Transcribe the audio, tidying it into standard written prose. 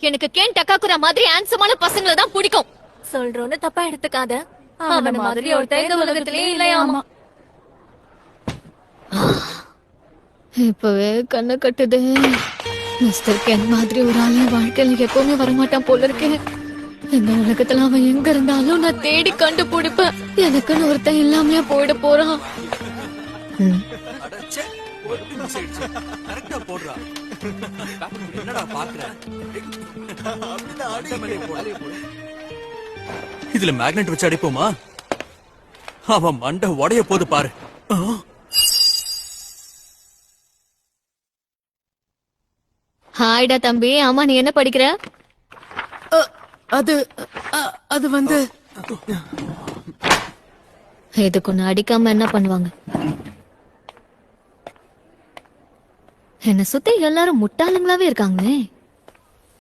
எனக்கு கேன் டக்காக்குரா மாதிரி ஹேண்ட்ஸமான பசங்களை தான் பிடிக்கும். சொல்றோன்னு தப்பா எடுத்துக்காத. அவன மாதிரி ஒருத்தன் இந்த உலகத்திலே இல்லையாமா. இப்பவே கண்ணை கட்டுது. மிஸ்டர் கேன் மாதிரி ஒரு ஆளு வாழ்க்கையில எப்பவுமே வரமாட்டான் போல இருக்கு. இந்த உலகத்துல அவன் எங்க இருந்தாலும் நான் தேடி கண்டுபிடிப்பேன். எனக்குன்னு ஒருத்தன் இல்லாமலே போயிட போறான். இதுல மேக்னெட் வச்சு அடிப்போமா? அவன் மண்டை உடைய போது பாரு. ஹாய்டா தம்பி. ஆமா, நீ என்ன படிக்கிற? அது வந்து இதுக்கு ஒண்ணு அடிக்காம என்ன பண்ணுவாங்க? என்ன சுத்தி எல்லாரும் முட்டாளுங்களாவே இருக்காங்களே.